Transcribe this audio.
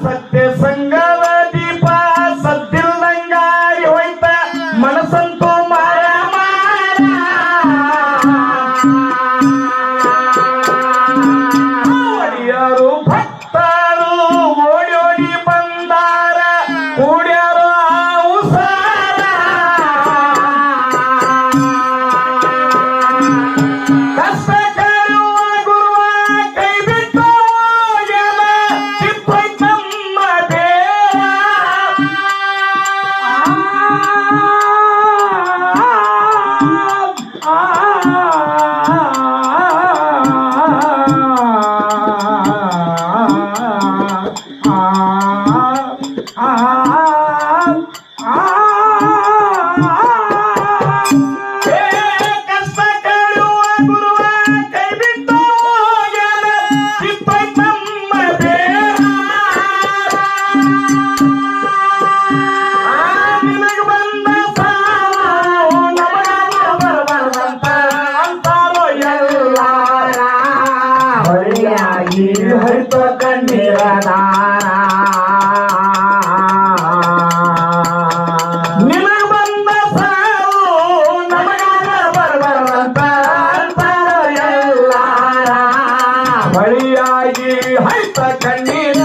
ಸತ್ಯ ಸಂಗದ ದೀಪ ಸದ್ದಿಲ್ದಂಗಾರಿ ಹೋಯ್ತ ಮನಸ್ಸಂತೂ ಮಾರ ಒಡಿಯರು ಭಕ್ತರು ಓಡಿ ಓಡಿ ಬಂದಾರ ಕೂಡ್ಯಾರು ಉಸಾರ ಕಷ್ಟ ಕಳುವ ಗುರುವ ಕೈ ಬಿಟ್ಟು ಹೋಗ್ಯಾನ ಕಿತ್ತೊಯ್ತಮ್ಮ ಬೇರ ಕಷ್ಟ ಕಳುವ ಗುರುವ ಕೈ ಬಿಟ್ಟು ಹೋಗ್ಯಾನ ಕಿತ್ತೊಯ್ತಮ್ಮ ಬೇರ ನಿನಗೆ ಬಂದ ಸಾವು ನಮಗ ಬರಬಾರದಂತ ಅಂತಾರೋ ಎಲ್ಲಾರ ಹೊಳೆಯಾಗಿ ಹರಿತ ಕಣ್ಣೀರ ದಾರ ನಿನಗೆ ಬಂದ ಸಾವು ನಮಗ ಬರಬಾರದಂತ ಅಂತಾರೋ ಎಲ್ಲಾರ ಹೊಳೆಯಾಗಿ ಹೈತ ಕಣ್ಣೀರ